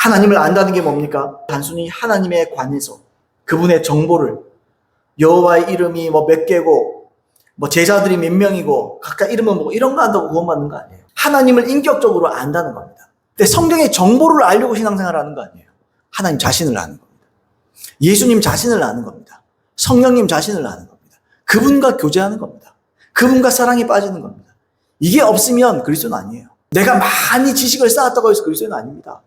하나님을 안다는 게 뭡니까? 단순히 하나님에 관해서 그분의 정보를, 여호와의 이름이 몇 개고 제자들이 몇 명이고 각각 이름은 뭐고 이런 거 안다고 구원받는 거 아니에요. 하나님을 인격적으로 안다는 겁니다. 근데 성경의 정보를 알려고 신앙생활을 하는 거 아니에요. 하나님 자신을 아는 겁니다. 예수님 자신을 아는 겁니다. 성령님 자신을 아는 겁니다. 그분과 교제하는 겁니다. 그분과 사랑에 빠지는 겁니다. 이게 없으면 그리스도는 아니에요. 내가 많이 지식을 쌓았다고 해서 그리스도는 아닙니다.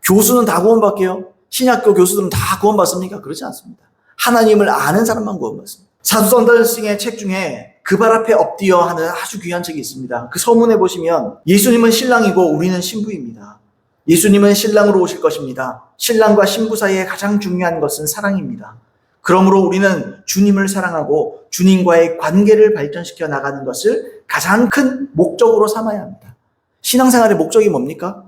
교수는 다 구원받게요? 신약교 교수들은 다 구원받습니까? 그렇지 않습니다. 하나님을 아는 사람만 구원받습니다. 사도 썬더슨의 책 중에 그 발 앞에 엎드려 하는 아주 귀한 책이 있습니다. 그 서문에 보시면 예수님은 신랑이고 우리는 신부입니다. 예수님은 신랑으로 오실 것입니다. 신랑과 신부 사이에 가장 중요한 것은 사랑입니다. 그러므로 우리는 주님을 사랑하고 주님과의 관계를 발전시켜 나가는 것을 가장 큰 목적으로 삼아야 합니다. 신앙생활의 목적이 뭡니까?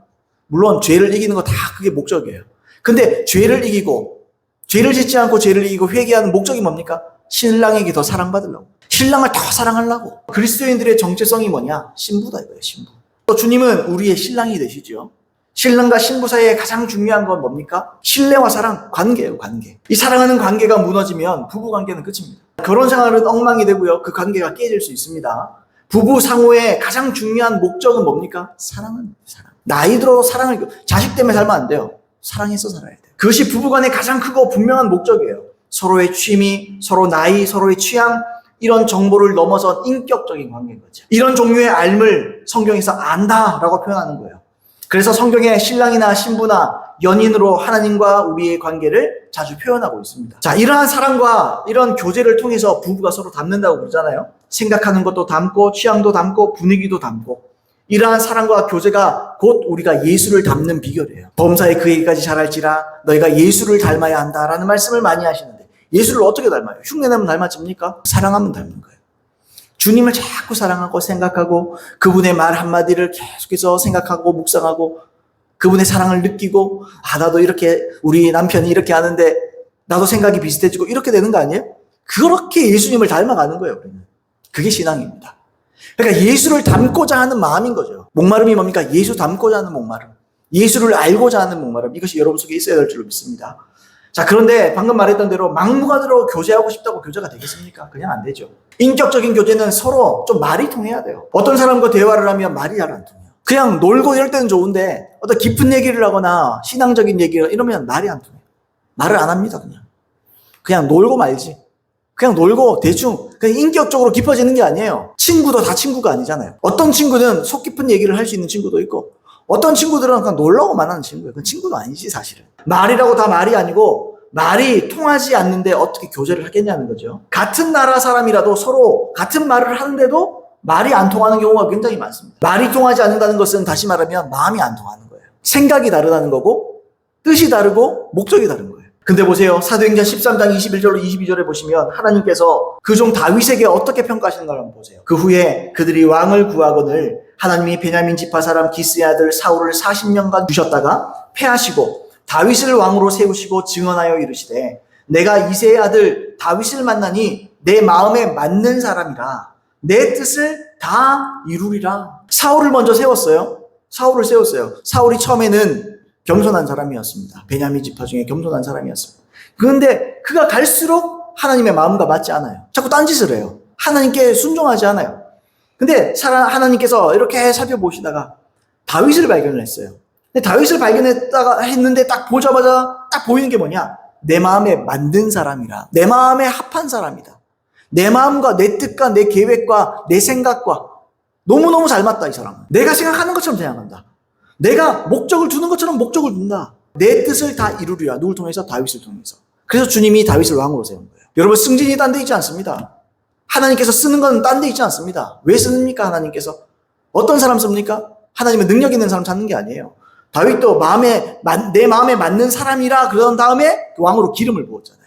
물론 죄를 이기는 거 다 그게 목적이에요. 근데 죄를 이기고 죄를 짓지 않고 죄를 이기고 회개하는 목적이 뭡니까? 신랑에게 더 사랑받으려고. 신랑을 더 사랑하려고. 그리스도인들의 정체성이 뭐냐? 신부다 이거예요. 신부. 또 주님은 우리의 신랑이 되시죠. 신랑과 신부 사이에 가장 중요한 건 뭡니까? 신뢰와 사랑, 관계예요. 관계. 이 사랑하는 관계가 무너지면 부부 관계는 끝입니다. 결혼 생활은 엉망이 되고요. 그 관계가 깨질 수 있습니다. 부부 상호의 가장 중요한 목적은 뭡니까? 사랑은 사랑. 나이 들어 사랑을, 자식 때문에 살면 안 돼요. 사랑해서 살아야 돼요. 그것이 부부간의 가장 크고 분명한 목적이에요. 서로의 취미, 서로 나이, 서로의 취향, 이런 정보를 넘어선 인격적인 관계인 거죠. 이런 종류의 삶을 성경에서 안다라고 표현하는 거예요. 그래서 성경에 신랑이나 신부나 연인으로 하나님과 우리의 관계를 자주 표현하고 있습니다. 자, 이러한 사랑과 이런 교제를 통해서 부부가 서로 닮는다고 그러잖아요. 생각하는 것도 닮고 취향도 닮고 분위기도 닮고 이러한 사랑과 교제가 곧 우리가 예수를 닮는 비결이에요. 범사에 그 얘기까지 잘할지라 너희가 예수를 닮아야 한다라는 말씀을 많이 하시는데 예수를 어떻게 닮아요? 흉내내면 닮아집니까? 사랑하면 닮는 거예요. 주님을 자꾸 사랑하고 생각하고 그분의 말 한마디를 계속해서 생각하고 묵상하고 그분의 사랑을 느끼고 나도 이렇게 우리 남편이 이렇게 하는데 나도 생각이 비슷해지고 이렇게 되는 거 아니에요? 그렇게 예수님을 닮아가는 거예요. 우리는. 그게 신앙입니다. 그러니까 예수를 닮고자 하는 마음인 거죠. 목마름이 뭡니까? 예수 닮고자 하는 목마름. 예수를 알고자 하는 목마름. 이것이 여러분 속에 있어야 될 줄로 믿습니다. 자, 그런데 방금 말했던 대로 막무가내로 교제하고 싶다고 교제가 되겠습니까? 그냥 안 되죠. 인격적인 교제는 서로 좀 말이 통해야 돼요. 어떤 사람과 대화를 하면 말이 잘 안 통해요. 그냥 놀고 이럴 때는 좋은데 어떤 깊은 얘기를 하거나 신앙적인 얘기를 이러면 말이 안 통해요. 말을 안 합니다. 그냥 놀고 말지. 그냥 놀고 대충 그냥 인격적으로 깊어지는 게 아니에요. 친구도 다 친구가 아니잖아요. 어떤 친구는 속 깊은 얘기를 할 수 있는 친구도 있고 어떤 친구들은 그냥 놀라고만 하는 친구예요. 그건 친구도 아니지 사실은. 말이라고 다 말이 아니고 말이 통하지 않는데 어떻게 교제를 하겠냐는 거죠. 같은 나라 사람이라도 서로 같은 말을 하는데도 말이 안 통하는 경우가 굉장히 많습니다. 말이 통하지 않는다는 것은 다시 말하면 마음이 안 통하는 거예요. 생각이 다르다는 거고 뜻이 다르고 목적이 다른 거예요. 근데 보세요. 사도행전 13장 21절로 22절에 보시면 하나님께서 그 종 다윗에게 어떻게 평가하시는가 한번 보세요. 그 후에 그들이 왕을 구하거늘 하나님이 베냐민 지파 사람 기스의 아들 사울을 40년간 두셨다가 패하시고 다윗을 왕으로 세우시고 증언하여 이르시되 내가 이새의 아들 다윗을 만나니 내 마음에 맞는 사람이라 내 뜻을 다 이루리라. 사울을 먼저 세웠어요. 사울을 세웠어요. 사울이 처음에는 겸손한 사람이었습니다. 베냐민 지파 중에 겸손한 사람이었어요. 그런데 그가 갈수록 하나님의 마음과 맞지 않아요. 자꾸 딴짓을 해요. 하나님께 순종하지 않아요. 근데 하나님께서 이렇게 살펴보시다가 다윗을 발견을 했어요. 근데 다윗을 했는데 딱 보자마자 딱 보이는 게 뭐냐? 내 마음에 맞는 사람이라. 내 마음에 합한 사람이다. 내 마음과 내 뜻과 내 계획과 내 생각과 너무너무 잘 맞다, 이 사람은. 내가 생각하는 것처럼 생각한다. 내가 목적을 두는 것처럼 목적을 둔다. 내 뜻을 다 이루리라. 누굴 통해서? 다윗을 통해서. 그래서 주님이 다윗을 왕으로 세운 거예요. 여러분, 승진이 딴 데 있지 않습니다. 하나님께서 쓰는 건 딴 데 있지 않습니다. 왜 쓰십니까? 하나님께서. 어떤 사람 씁니까? 하나님은 능력 있는 사람 찾는 게 아니에요. 다윗도 내 마음에 맞는 사람이라 그런 다음에 왕으로 기름을 부었잖아요.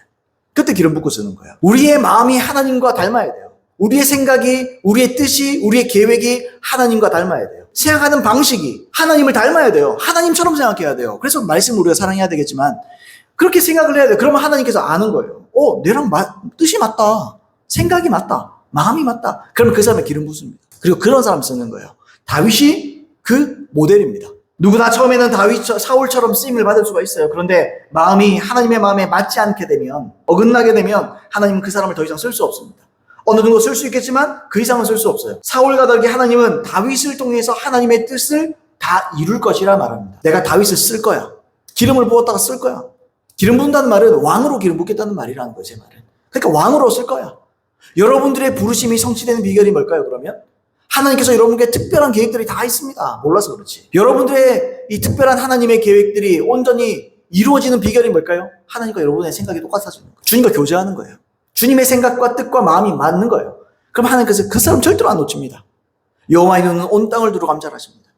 그때 기름 붓고 쓰는 거예요. 우리의 마음이 하나님과 닮아야 돼요. 우리의 생각이, 우리의 뜻이, 우리의 계획이 하나님과 닮아야 돼요. 생각하는 방식이 하나님을 닮아야 돼요. 하나님처럼 생각해야 돼요. 그래서 말씀을 우리가 사랑해야 되겠지만 그렇게 생각을 해야 돼요. 그러면 하나님께서 아는 거예요. 내랑 뜻이 맞다. 생각이 맞다. 마음이 맞다. 그러면 그 사람의 기름 붓습니다. 그리고 그런 사람 쓰는 거예요. 다윗이 그 모델입니다. 누구나 처음에는 사울처럼 쓰임을 받을 수가 있어요. 그런데 마음이 하나님의 마음에 맞지 않게 되면, 어긋나게 되면 하나님은 그 사람을 더 이상 쓸 수 없습니다. 어느 정도 쓸 수 있겠지만 그 이상은 쓸 수 없어요. 사울과 다르게 하나님은 다윗을 통해서 하나님의 뜻을 다 이룰 것이라 말합니다. 내가 다윗을 쓸 거야. 기름을 부었다가 쓸 거야. 기름 부은다는 말은 왕으로 기름 붓겠다는 말이라는 거예요, 제 말은. 그러니까 왕으로 쓸 거야. 여러분들의 부르심이 성취되는 비결이 뭘까요, 그러면? 하나님께서 여러분께 특별한 계획들이 다 있습니다. 몰라서 그렇지. 여러분들의 이 특별한 하나님의 계획들이 온전히 이루어지는 비결이 뭘까요? 하나님과 여러분의 생각이 똑같아지는 거예요. 주님과 교제하는 거예요. 주님의 생각과 뜻과 마음이 맞는 거예요. 그럼 하나님께서 그 사람 절대로 안 놓칩니다. 여호와의 눈은 온 땅을 두루 감찰하십니다.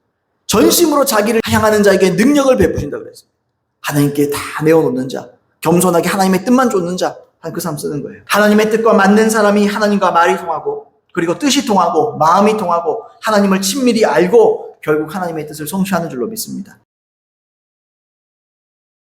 전심으로 자기를 향하는 자에게 능력을 베푸신다 그랬어요. 하나님께 다 내어놓는 자, 겸손하게 하나님의 뜻만 쫓는 자, 그 사람 쓰는 거예요. 하나님의 뜻과 맞는 사람이 하나님과 말이 통하고, 그리고 뜻이 통하고, 마음이 통하고, 하나님을 친밀히 알고 결국 하나님의 뜻을 성취하는 줄로 믿습니다.